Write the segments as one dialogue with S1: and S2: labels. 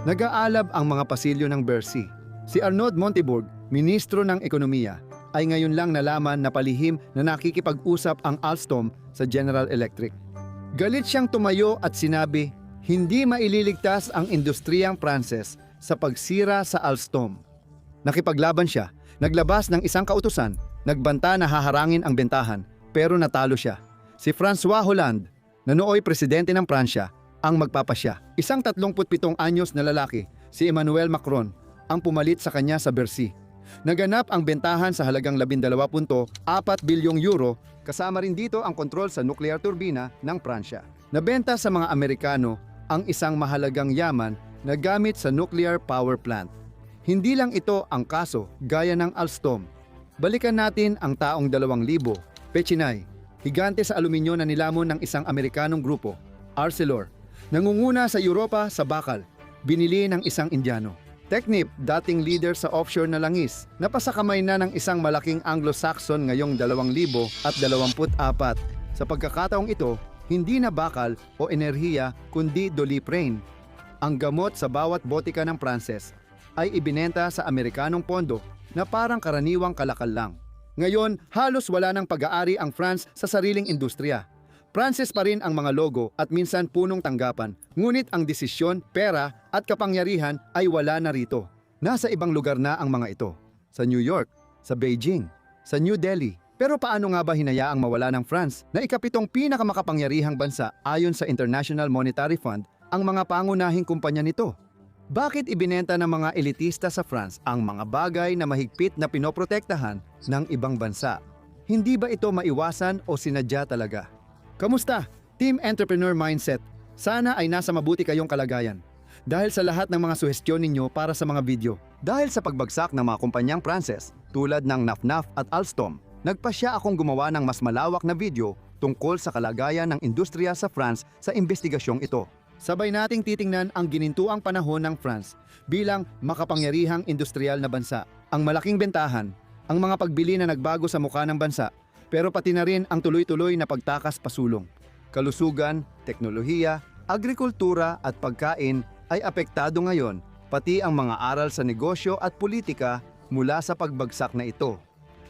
S1: Nag-aalab ang mga pasilyo ng Bercy. Si Arnaud Montebourg, Ministro ng Ekonomiya, ay ngayon lang nalaman na palihim na nakikipag-usap ang Alstom sa General Electric. Galit siyang tumayo at sinabi, hindi maililigtas ang industriyang Pranses sa pagsira sa Alstom. Nakipaglaban siya, naglabas ng isang kautusan, nagbanta na haharangin ang bentahan, pero natalo siya. Si François Hollande, na nooy presidente ng Pransya, ang magpapasya. Isang 37 anyos na lalaki, si Emmanuel Macron, ang pumalit sa kanya sa Bercy. Naganap ang bentahan sa halagang 12.4 bilyong euro, kasama rin dito ang kontrol sa nuclear turbina ng Pransya. Nabenta sa mga Amerikano ang isang mahalagang yaman na gamit sa nuclear power plant. Hindi lang ito ang kaso gaya ng Alstom. Balikan natin ang taong 2000, Pechiney, higante sa aluminyo na nilamon ng isang Amerikanong grupo, Arcelor. Nangunguna sa Europa sa bakal, binili ng isang Indiano. Technip, dating leader sa offshore na langis, napasakamay na ng isang malaking Anglo-Saxon ngayong 2024. Sa pagkakataong ito, hindi na bakal o enerhiya kundi Doliprane. Ang gamot sa bawat botika ng Pranses ay ibinenta sa Amerikanong pondo na parang karaniwang kalakal lang. Ngayon, halos wala ng pag-aari ang France sa sariling industriya. Pranses pa rin ang mga logo at minsan punong tanggapan, ngunit ang desisyon, pera at kapangyarihan ay wala na rito. Nasa ibang lugar na ang mga ito. Sa New York, sa Beijing, sa New Delhi. Pero paano nga ba hinayaang mawala ng France na ikapitong pinakamakapangyarihang bansa ayon sa International Monetary Fund ang mga pangunahing kumpanya nito? Bakit ibinenta ng mga elitista sa France ang mga bagay na mahigpit na pinoprotektahan ng ibang bansa? Hindi ba ito maiwasan o sinadya talaga? Kamusta? Team Entrepreneur Mindset. Sana ay nasa mabuti kayong kalagayan. Dahil sa lahat ng mga suhestyon ninyo para sa mga video. Dahil sa pagbagsak ng mga kumpanyang Pranses tulad ng Nafnaf at Alstom, nagpasya akong gumawa ng mas malawak na video tungkol sa kalagayan ng industriya sa France sa investigasyong ito. Sabay nating titingnan ang ginintuang panahon ng France bilang makapangyarihang industrial na bansa. Ang malaking bentahan, ang mga pagbili na nagbago sa mukha ng bansa, pero pati na rin ang tuloy-tuloy na pagtakas pasulong. Kalusugan, teknolohiya, agrikultura at pagkain ay apektado ngayon, pati ang mga aral sa negosyo at politika mula sa pagbagsak na ito.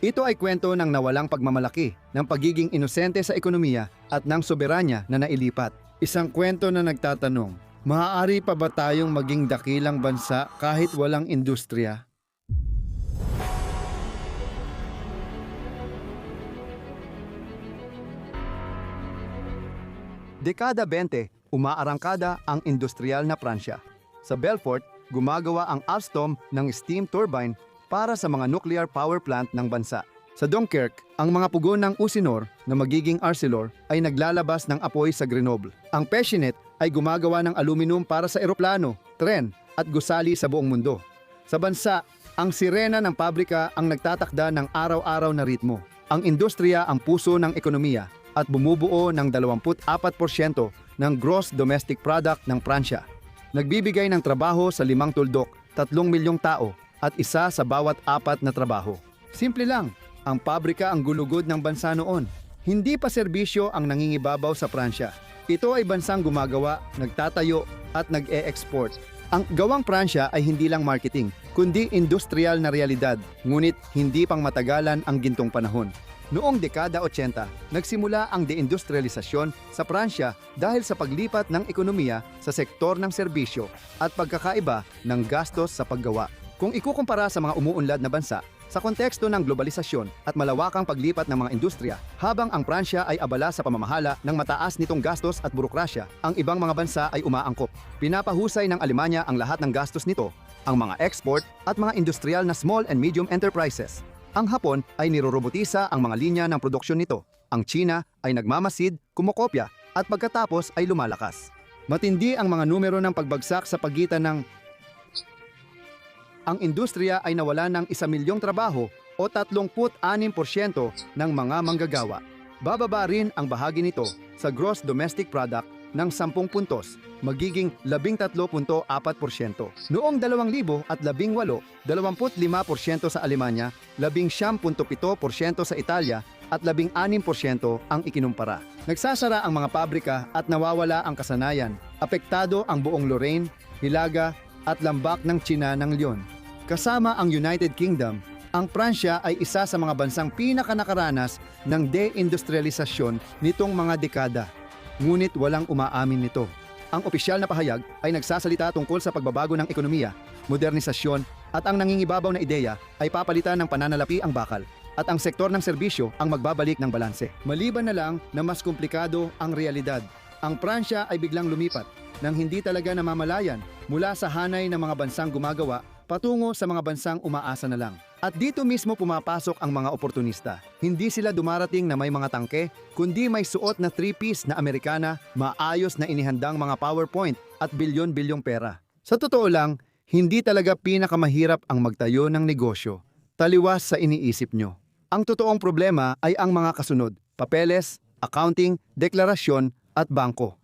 S1: Ito ay kwento ng nawalang pagmamalaki, ng pagiging inosente sa ekonomiya at ng soberanya na nailipat. Isang kwento na nagtatanong, maaari pa ba tayong maging dakilang bansa kahit walang industriya? Dekada 20, umaarangkada ang industrial na Pransya. Sa Belfort, gumagawa ang Alstom ng steam turbine para sa mga nuclear power plant ng bansa. Sa Dunkirk, ang mga pugon ng Usinor na magiging Arcelor ay naglalabas ng apoy sa Grenoble. Ang Pechiney ay gumagawa ng aluminum para sa eroplano, tren at gusali sa buong mundo. Sa bansa, ang sirena ng pabrika ang nagtatakda ng araw-araw na ritmo. Ang industriya ang puso ng ekonomiya at bumubuo ng 24% ng gross domestic product ng Pransya. Nagbibigay ng trabaho sa 5 tuldok, 3 milyong tao at isa sa bawat 4 na trabaho. Simple lang, ang pabrika ang gulugod ng bansa noon. Hindi pa serbisyo ang nangingibabaw sa Pransya. Ito ay bansang gumagawa, nagtatayo at nag-e-export. Ang gawang Pransya ay hindi lang marketing, kundi industrial na realidad, ngunit hindi pang matagalan ang gintong panahon. Noong dekada 80, nagsimula ang deindustrialisasyon sa Pransya dahil sa paglipat ng ekonomiya sa sektor ng serbisyo at pagkakaiba ng gastos sa paggawa. Kung ikukumpara sa mga umuunlad na bansa, sa konteksto ng globalisasyon at malawakang paglipat ng mga industriya, habang ang Pransya ay abala sa pamamahala ng mataas nitong gastos at burokrasya, ang ibang mga bansa ay umaangkop. Pinapahusay ng Alemanya ang lahat ng gastos nito, ang mga export at mga industrial na small and medium enterprises. Ang Hapon ay nirorobotisa ang mga linya ng produksyon nito. Ang China ay nagmamasid, kumokopya at pagkatapos ay lumalakas. Matindi ang mga numero ng pagbagsak sa pagitan ng ang industriya ay nawala ng 1 milyong trabaho o 36% ng mga manggagawa. Bababa rin ang bahagi nito sa gross domestic product ng 10 puntos, magiging 13.4%. Noong 2018, 25% sa Alemanya, 19.7% sa Italia at 16% ang ikinumpara. Nagsasara ang mga pabrika at nawawala ang kasanayan. Apektado ang buong Lorraine, Hilaga, at lambak ng Tsina ng Leon. Kasama ang United Kingdom, ang Pransya ay isa sa mga bansang pinakanakaranas ng deindustrialisasyon nitong mga dekada. Ngunit walang umaamin nito. Ang opisyal na pahayag ay nagsasalita tungkol sa pagbabago ng ekonomiya, modernisasyon at ang nangingibabaw na ideya ay papalitan ng pananalapi ang bakal at ang sektor ng serbisyo ang magbabalik ng balanse. Maliban na lang na mas komplikado ang realidad. Ang Pransya ay biglang lumipat nang hindi talaga namamalayan mula sa hanay ng mga bansang gumagawa patungo sa mga bansang umaasa na lang. At dito mismo pumapasok ang mga oportunista. Hindi sila dumarating na may mga tangke, kundi may suot na three-piece na Amerikana, maayos na inihandang mga PowerPoint at bilyon-bilyong pera. Sa totoo lang, hindi talaga pinakamahirap ang magtayo ng negosyo, taliwas sa iniisip nyo. Ang totoong problema ay ang mga kasunod, papeles, accounting, deklarasyon at bangko.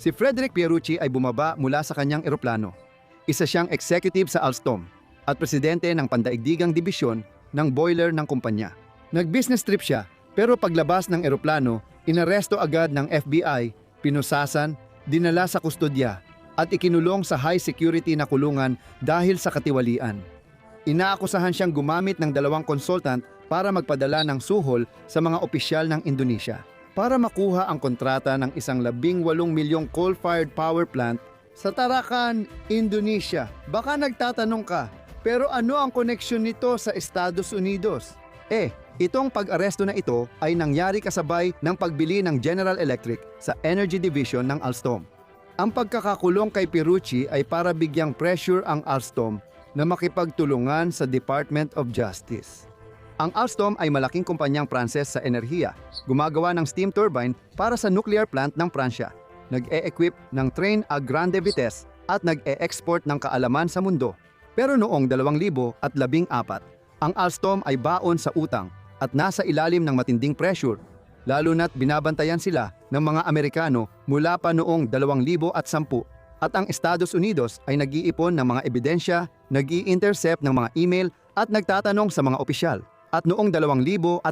S1: Si Frederick Pierucci ay bumaba mula sa kanyang eroplano. Isa siyang executive sa Alstom at presidente ng pandaigdigang dibisyon ng boiler ng kumpanya. Nag-business trip siya pero paglabas ng eroplano, inaresto agad ng FBI, pinusasan, dinala sa kustodya at ikinulong sa high security na kulungan dahil sa katiwalian. Inaakusahan siyang gumamit ng 2 consultant para magpadala ng suhol sa mga opisyal ng Indonesia para makuha ang kontrata ng isang 18 milyong coal-fired power plant sa Tarakan, Indonesia. Baka nagtatanong ka, pero ano ang koneksyon nito sa Estados Unidos? Itong pag-aresto na ito ay nangyari kasabay ng pagbili ng General Electric sa Energy Division ng Alstom. Ang pagkakakulong kay Pierucci ay para bigyang pressure ang Alstom na makipagtulungan sa Department of Justice. Ang Alstom ay malaking kumpanyang Pranses sa enerhiya, gumagawa ng steam turbine para sa nuclear plant ng Pransya, nag-e-equip ng train a grande vitesse at nag-e-export ng kaalaman sa mundo. Pero noong 2014, ang Alstom ay baon sa utang at nasa ilalim ng matinding pressure, lalo na't binabantayan sila ng mga Amerikano mula pa noong 2010 at ang Estados Unidos ay nag-iipon ng mga ebidensya, nag-i-intercept ng mga email at nagtatanong sa mga opisyal. At noong 2014,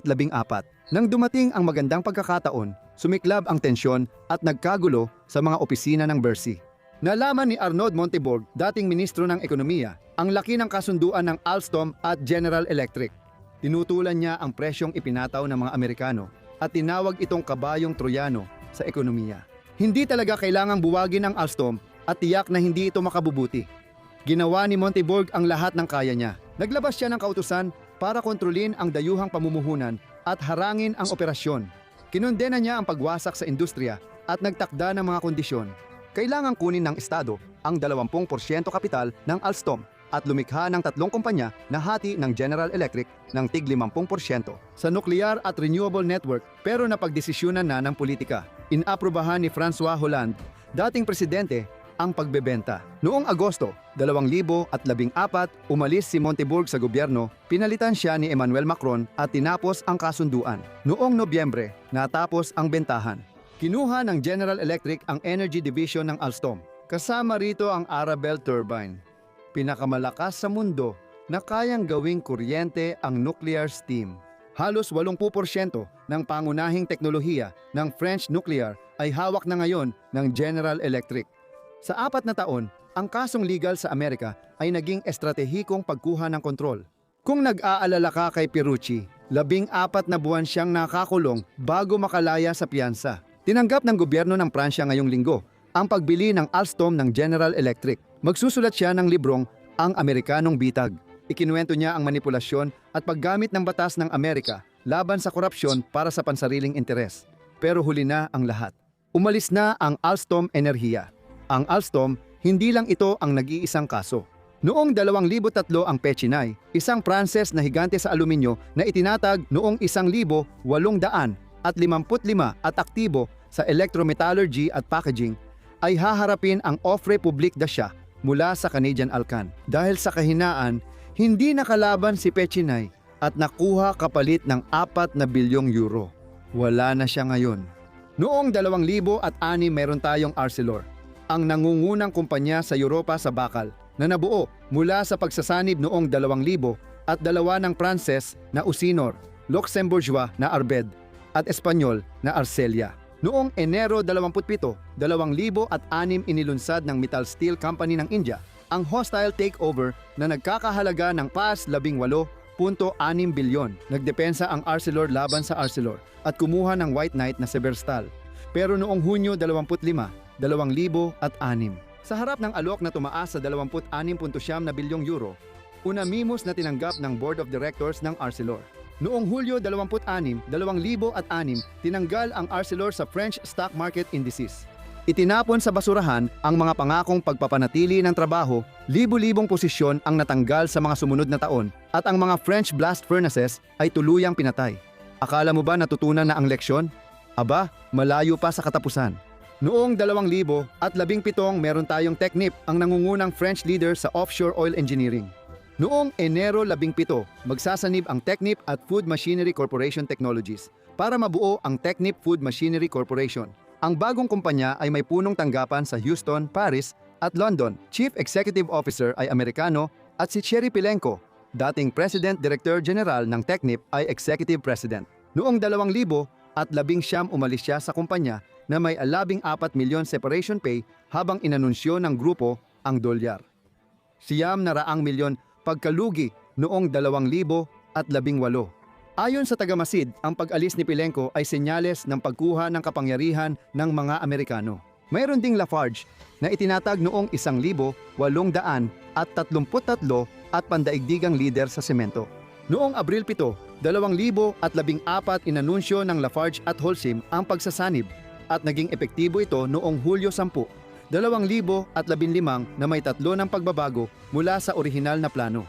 S1: nang dumating ang magandang pagkakataon, sumiklab ang tensyon at nagkagulo sa mga opisina ng Bercy. Nalaman ni Arnold Montebourg, dating ministro ng ekonomiya, ang laki ng kasunduan ng Alstom at General Electric. Tinutulan niya ang presyong ipinataw ng mga Amerikano at tinawag itong kabayong Troyano sa ekonomiya. Hindi talaga kailangang buwagin ang Alstom at tiyak na hindi ito makabubuti. Ginawa ni Montebourg ang lahat ng kaya niya. Naglabas siya ng kautusan para kontrolin ang dayuhang pamumuhunan at harangin ang operasyon. Kinondena niya ang pagwasak sa industriya at nagtakda ng mga kondisyon. Kailangang kunin ng Estado ang 20% kapital ng Alstom at lumikha ng 3 kumpanya na hati ng General Electric ng tig 50% sa nuklear at renewable network pero napagdesisyonan na ng politika. Inaprubahan ni François Hollande, dating presidente, ang pagbebenta. Noong Agosto 2014, umalis si Montebourg sa gobyerno, pinalitan siya ni Emmanuel Macron at tinapos ang kasunduan. Noong Nobyembre, natapos ang bentahan. Kinuha ng General Electric ang Energy Division ng Alstom. Kasama rito ang Arabelle turbine, pinakamalakas sa mundo na kayang gawing kuryente ang nuclear steam. Halos 80% ng pangunahing teknolohiya ng French nuclear ay hawak na ngayon ng General Electric. Sa 4 na taon, ang kasong legal sa Amerika ay naging estratehikong pagkuha ng kontrol. Kung nag-aalala ka kay Pierucci, 14 na buwan siyang nakakulong bago makalaya sa piyansa. Tinanggap ng gobyerno ng Pransya ngayong linggo ang pagbili ng Alstom ng General Electric. Magsusulat siya ng librong Ang Amerikanong Bitag. Ikinuwento niya ang manipulasyon at paggamit ng batas ng Amerika laban sa korupsyon para sa pansariling interes. Pero huli na ang lahat. Umalis na ang Alstom Enerhiya. Ang Alstom, hindi lang ito ang nag-iisang kaso. Noong 2003 ang Pechiney, isang Pranses na higante sa aluminyo na itinatag noong 1855 at aktibo sa electrometallurgy at packaging, ay haharapin ang offre publique d'achat mula sa Canadian Alcan. Dahil sa kahinaan, hindi nakalaban si Pechiney at nakuha kapalit ng 4 na bilyong euro. Wala na siya ngayon. Noong 2006 meron tayong Arcelor, ang nangungunang kumpanya sa Europa sa bakal na nabuo mula sa pagsasanib noong 2000 at 2 ng Pranses na Usinor, Luxembourgeois na Arbed at Espanyol na Arcelia. Noong Enero 27, 2006 inilunsad ng Mittal Steel Company ng India ang hostile takeover na nagkakahalaga ng pas 18.6 bilyon. Nagdepensa ang Arcelor laban sa Arcelor at kumuha ng White Knight na Severstal. Pero noong Hunyo 25, 2006, sa harap ng alok na tumaas sa 26.9 bilyong euro, unanimous na tinanggap ng Board of Directors ng Arcelor. Noong Hulyo 26, 2006, tinanggal ang Arcelor sa French stock market indices. Itinapon sa basurahan ang mga pangakong pagpapanatili ng trabaho, libo-libong posisyon ang natanggal sa mga sumunod na taon at ang mga French blast furnaces ay tuluyang pinatay. Akala mo ba natutunan na ang leksyon? Aba, malayo pa sa katapusan. Noong 2017, meron tayong Technip, ang nangungunang French leader sa offshore oil engineering. Noong Enero 17, magsasanib ang Technip at Food Machinery Corporation Technologies para mabuo ang Technip Food Machinery Corporation. Ang bagong kumpanya ay may punong tanggapan sa Houston, Paris at London. Chief Executive Officer ay Amerikano at si Thierry Pilenko, dating President Director General ng Technip, ay Executive President. Noong 2019, umalis siya sa kumpanya na may 14 milyon separation pay habang inanunsyo ng grupo ang dolyar. Siyam na raang milyon pagkalugi noong 2018. Ayon sa tagamasid, ang pag-alis ni Pilenko ay senyales ng pagkuha ng kapangyarihan ng mga Amerikano. Mayroon ding Lafarge na itinatag noong 1833 at pandaigdigang lider sa semento. Noong Abril 7, 2014, inanunsyo ng Lafarge at Holcim ang pagsasanib at naging epektibo ito noong Hulyo 10, 2015 na may 3 ng pagbabago mula sa orihinal na plano.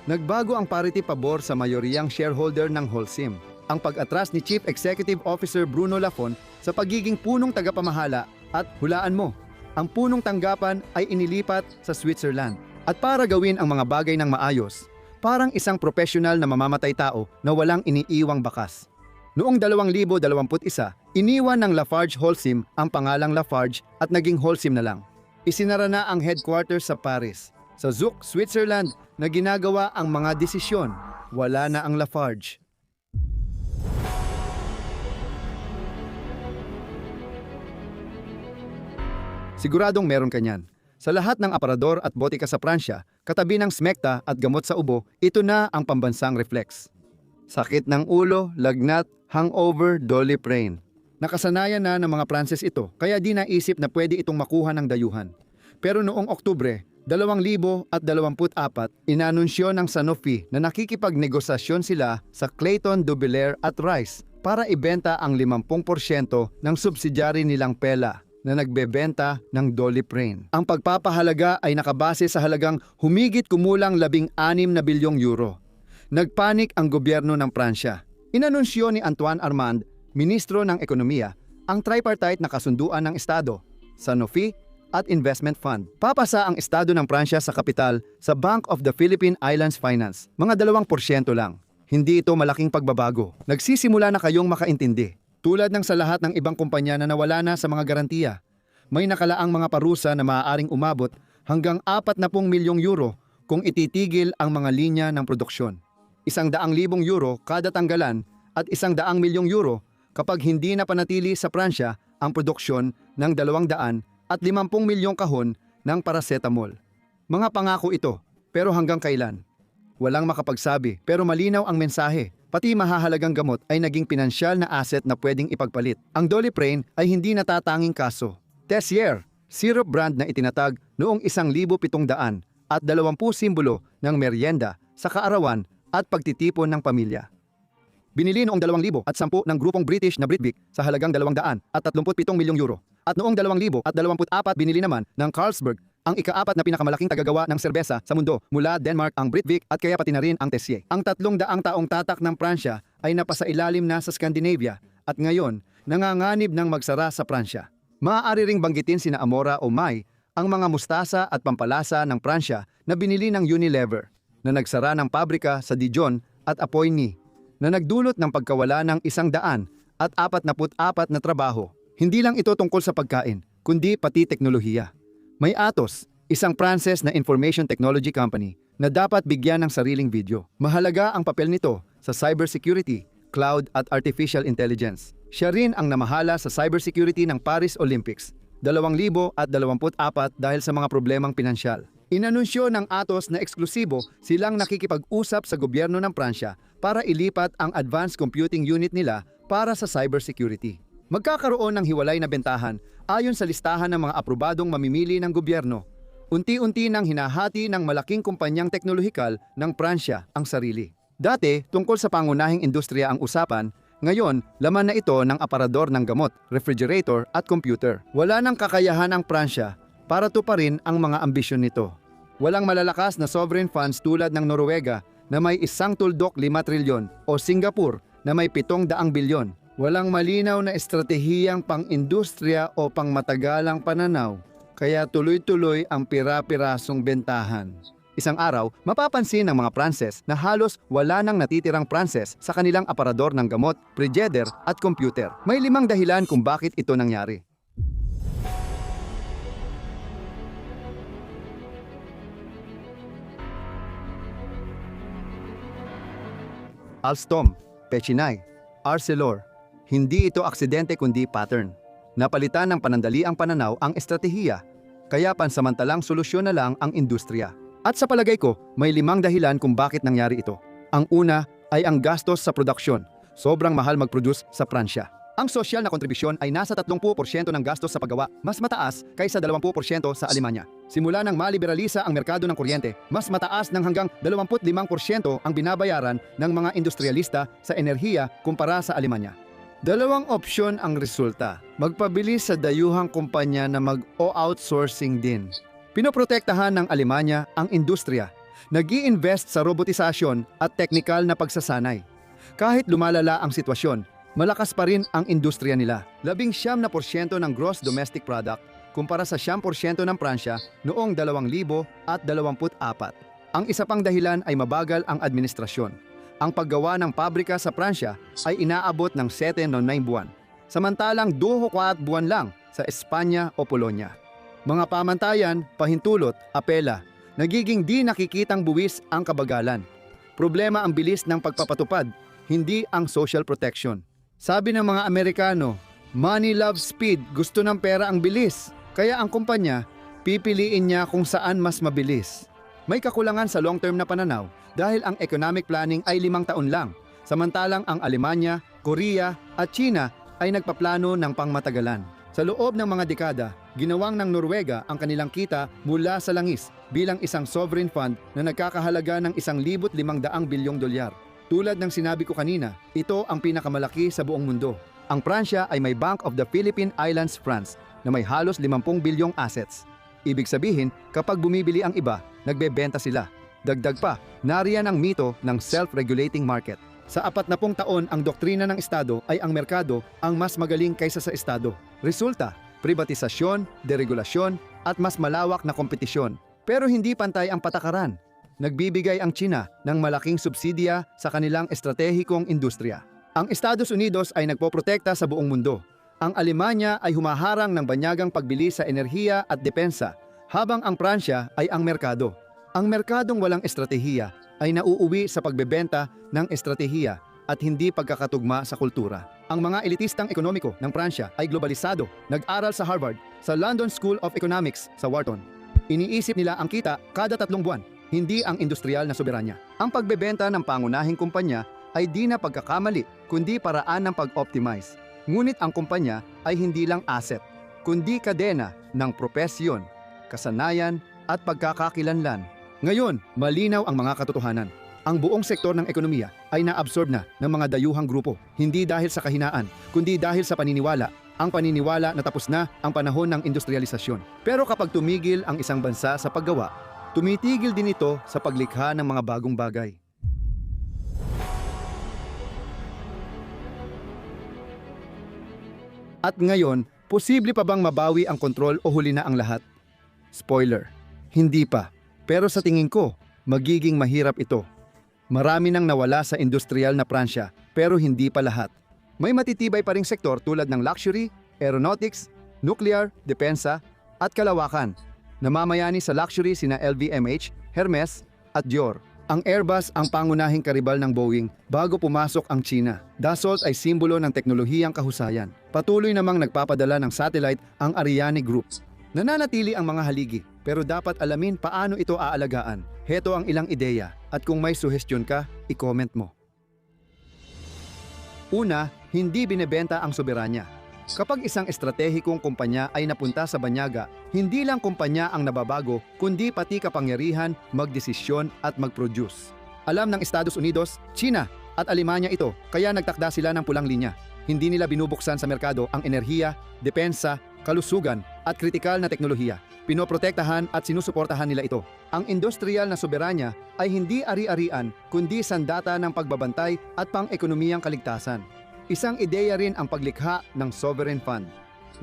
S1: Nagbago ang parity pabor sa mayoriyang shareholder ng Holcim. Ang pag-atras ni Chief Executive Officer Bruno Lafon sa pagiging punong tagapamahala at hulaan mo, ang punong tanggapan ay inilipat sa Switzerland. At para gawin ang mga bagay ng maayos, parang isang profesional na mamamatay tao na walang iniiwang bakas. Noong 2021, iniwan ng Lafarge Holcim ang pangalang Lafarge at naging Holcim na lang. Isinara na ang headquarters sa Paris. Sa Zug, Switzerland, na ginagawa ang mga desisyon. Wala na ang Lafarge. Siguradong meron ka niyan. Sa lahat ng aparador at botika sa Pransya, katabi ng smekta at gamot sa ubo, ito na ang pambansang reflex. Sakit ng ulo, lagnat, hangover, Doliprane. Nakasanayan na ng mga Pranses ito, kaya di naisip na pwede itong makuha ng dayuhan. Pero noong Oktubre 2024, inanunsyo ng Sanofi na nakikipagnegosasyon sila sa Clayton, Dubilier at Rice para ibenta ang 50% ng subsidiary nilang Pella na nagbebenta ng Doliprane. Ang pagpapahalaga ay nakabase sa halagang humigit kumulang 16 na bilyong euro. Nagpanik ang gobyerno ng Pransya. Inanunsyo ni Antoine Armand, Ministro ng Ekonomiya, ang tripartite na kasunduan ng Estado, Sanofi at Investment Fund. Papasa ang Estado ng Pransya sa kapital sa Bank of the Philippine Islands Finance. Mga 2% lang. Hindi ito malaking pagbabago. Nagsisimula na kayong makaintindi. Tulad ng sa lahat ng ibang kumpanya na nawala na sa mga garantiya, may nakalaang mga parusa na maaaring umabot hanggang 40 milyong euro kung ititigil ang mga linya ng produksyon. 100,000 euro kada tanggalan at 100 milyong euro kapag hindi na panatili sa Pransya ang produksyon ng 200 at 50 milyong kahon ng paracetamol. Mga pangako ito, pero hanggang kailan? Walang makapagsabi, pero malinaw ang mensahe. Pati mahahalagang gamot ay naging pinansyal na asset na pwedeng ipagpalit. Ang Doliprane ay hindi natatanging kaso. Tessier, syrup brand na itinatag noong 1700 at 20 simbolo ng merienda sa kaarawan at pagtitipon ng pamilya. Binili noong 2010 ng grupong British na Britvic sa halagang 237 milyong euro. At noong 2024 binili naman ng Carlsberg, ang ika-4 na pinakamalaking tagagawa ng serbesa sa mundo mula Denmark ang Britvic at kaya pati na rin ang Tessier. Ang 300 taong tatak ng Pransya ay napasailalim na sa Scandinavia at ngayon nanganganib ng magsara sa Pransya. Maaari ring banggitin sina Amora o Mai, ang mga mustasa at pampalasa ng Pransya na binili ng Unilever, na nagsara ng pabrika sa Dijon at Appoigny, na nagdulot ng pagkawala ng 144 na trabaho. Hindi lang ito tungkol sa pagkain, kundi pati teknolohiya. May Atos, isang Pranses na information technology company na dapat bigyan ng sariling video. Mahalaga ang papel nito sa cybersecurity cloud at artificial intelligence. Siya rin ang namahala sa cybersecurity ng Paris Olympics 2024 dahil sa mga problemang pinansyal. Inanunsyo ng Atos na eksklusibo silang nakikipag-usap sa gobyerno ng Pransya para ilipat ang advanced computing unit nila para sa cybersecurity. Magkakaroon ng hiwalay na bentahan ayon sa listahan ng mga aprobadong mamimili ng gobyerno. Unti-unti nang hinahati ng malaking kumpanyang teknolohikal ng Pransya ang sarili. Dati, tungkol sa pangunahing industriya ang usapan, ngayon, laman na ito ng aparador ng gamot, refrigerator at computer. Wala nang kakayahan ang Pransya para tuparin ang mga ambisyon nito. Walang malalakas na sovereign funds tulad ng Noruega na may isang tuldok 5 trilyon o Singapore na may 700 bilyon. Walang malinaw na estratehiyang pang-industriya o pang-matagalang pananaw, kaya tuloy-tuloy ang pira-pirasong bentahan. Isang araw, mapapansin ng mga Pranses na halos wala nang natitirang Pranses sa kanilang aparador ng gamot, frigidaire at computer. May 5 dahilan kung bakit ito nangyari. Alstom, Pechiney, Arcelor. Hindi ito aksidente kundi pattern. Napalitan ng panandaliang pananaw ang estratehiya, kaya pansamantalang solusyon na lang ang industriya. At sa palagay ko, may 5 dahilan kung bakit nangyari ito. Ang una ay ang gastos sa produksyon. Sobrang mahal mag-produce sa Pransya. Ang sosyal na kontribusyon ay nasa 30% ng gastos sa paggawa, mas mataas kaysa 20% sa Alemanya. Simula nang maliberalisa ang merkado ng kuryente, mas mataas ng hanggang 25% ang binabayaran ng mga industrialista sa enerhiya kumpara sa Alemanya. 2 opsyon ang resulta. Magpabili sa dayuhang kumpanya na mag-o-outsourcing din. Pinoprotektahan ng Alemanya ang industriya. Nag-i-invest sa robotisasyon at teknikal na pagsasanay. Kahit lumalala ang sitwasyon, malakas pa rin ang industriya nila. 19% ng gross domestic product kumpara sa 9% ng Pransya noong 2024. Ang isa pang dahilan ay mabagal ang administrasyon. Ang paggawa ng pabrika sa Pransya ay inaabot ng 7 o 9 buwan, samantalang 2 o 4 buwan lang sa Espanya o Polonya. Mga pamantayan, pahintulot, apela, nagiging di nakikitang buwis ang kabagalan. Problema ang bilis ng pagpapatupad, hindi ang social protection. Sabi ng mga Amerikano, money loves speed, gusto ng pera ang bilis. Kaya ang kumpanya, pipiliin niya kung saan mas mabilis. May kakulangan sa long-term na pananaw dahil ang economic planning ay 5 taon lang, samantalang ang Alemanya, Korea at China ay nagpaplano ng pangmatagalan. Sa loob ng mga dekada, ginawang ng Noruega ang kanilang kita mula sa langis bilang isang sovereign fund na nagkakahalaga ng 1,500 bilyong dolyar. Tulad ng sinabi ko kanina, ito ang pinakamalaki sa buong mundo. Ang Pransya ay may Bank of the Philippine Islands France na may halos 50 bilyong assets. Ibig sabihin, kapag bumibili ang iba, nagbebenta sila. Dagdag pa, nariyan ang mito ng self-regulating market. Sa 40 taon, ang doktrina ng Estado ay ang merkado ang mas magaling kaysa sa Estado. Resulta, privatisasyon, deregulasyon, at mas malawak na kompetisyon. Pero hindi pantay ang patakaran. Nagbibigay ang China ng malaking subsidiya sa kanilang estratehikong industriya. Ang Estados Unidos ay nagpoprotekta sa buong mundo. Ang Alemanya ay humaharang ng banyagang pagbili sa enerhiya at depensa, habang ang Pransya ay ang merkado. Ang merkadong walang estratehiya ay nauuwi sa pagbebenta ng estratehiya at hindi pagkakatugma sa kultura. Ang mga elitistang ekonomiko ng Pransya ay globalisado, nag-aral sa Harvard, sa London School of Economics sa Wharton. Iniisip nila ang kita kada 3 buwan, hindi ang industrial na soberanya. Ang pagbebenta ng pangunahing kumpanya ay di na pagkakamali, kundi paraan ng pag-optimize. Ngunit ang kumpanya ay hindi lang asset, kundi kadena ng propesyon, kasanayan at pagkakakilanlan. Ngayon, malinaw ang mga katotohanan. Ang buong sektor ng ekonomiya ay naabsorb na ng mga dayuhang grupo, hindi dahil sa kahinaan, kundi dahil sa paniniwala. Ang paniniwala na tapos na ang panahon ng industrialisasyon. Pero kapag tumigil ang isang bansa sa paggawa, tumitigil din ito sa paglikha ng mga bagong bagay. At ngayon, posible pa bang mabawi ang kontrol o huli na ang lahat? Spoiler, hindi pa. Pero sa tingin ko, magiging mahirap ito. Marami nang nawala sa industrial na Pransya, pero hindi pa lahat. May matitibay pa ring sektor tulad ng luxury, aeronautics, nuclear, depensa, at kalawakan. Namamayani sa luxury sina LVMH, Hermes, at Dior. Ang Airbus ang pangunahing karibal ng Boeing bago pumasok ang China. Dassault ay simbolo ng teknolohiyang kahusayan. Patuloy namang nagpapadala ng satellite ang Ariane Group. Nananatili ang mga haligi, pero dapat alamin paano ito aalagaan. Heto ang ilang ideya, at kung may suhestyon ka, i-comment mo. Una, hindi binebenta ang soberanya. Kapag isang estratehikong kumpanya ay napunta sa banyaga, hindi lang kumpanya ang nababago, kundi pati kapangyarihan, magdesisyon at mag-produce. Alam ng Estados Unidos, China at Alemanya ito, kaya nagtakda sila ng pulang linya. Hindi nila binubuksan sa merkado ang enerhiya, depensa, kalusugan at kritikal na teknolohiya. Pinoprotektahan at sinusuportahan nila ito. Ang industrial na soberanya ay hindi ari-arian, kundi sandata ng pagbabantay at pang-ekonomiyang kaligtasan. Isang ideya rin ang paglikha ng sovereign fund.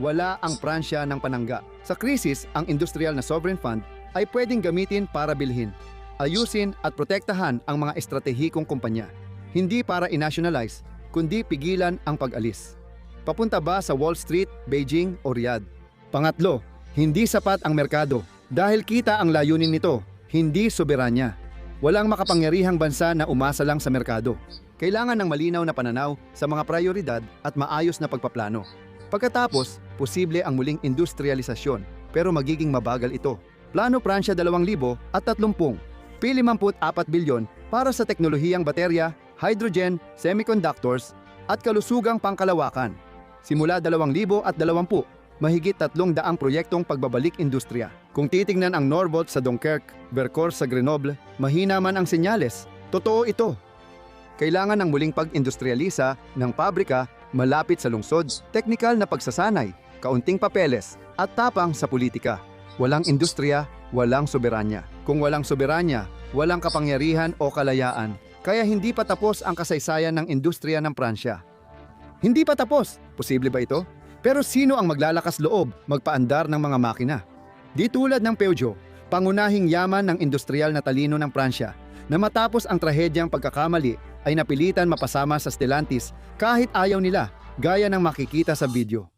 S1: Wala ang Pransya ng panangga. Sa krisis, ang industrial na sovereign fund ay pwedeng gamitin para bilhin, ayusin at protektahan ang mga estratehikong kumpanya. Hindi para i-nationalize, kundi pigilan ang pag-alis. Papunta ba sa Wall Street, Beijing o Riyadh? Pangatlo, hindi sapat ang merkado. Dahil kita ang layunin nito, hindi soberanya. Walang makapangyarihang bansa na umasa lang sa merkado. Kailangan ng malinaw na pananaw sa mga prioridad at maayos na pagpaplano. Pagkatapos, posible ang muling industrialisasyon, pero magiging mabagal ito. Plano Pransya 2030, P54 bilyon para sa teknolohiyang baterya, hydrogen, semiconductors at kalusugang pangkalawakan. Simula 2020, mahigit 300 proyektong pagbabalik industriya. Kung titingnan ang Norvolt sa Dunkirk, Vercors sa Grenoble, mahina man ang senyales. Totoo ito. Kailangan ng muling pag-industrialisa ng pabrika malapit sa lungsod, teknikal na pagsasanay, kaunting papeles, at tapang sa politika. Walang industriya, walang soberanya. Kung walang soberanya, walang kapangyarihan o kalayaan. Kaya hindi pa tapos ang kasaysayan ng industriya ng Pransya. Hindi pa tapos. Posible ba ito? Pero sino ang maglalakas loob magpaandar ng mga makina? Di tulad ng Peugeot, pangunahing yaman ng industrial na talino ng Pransya, na matapos ang trahedyang pagkakamali ay napilitan mapasama sa Stellantis kahit ayaw nila, gaya ng makikita sa video.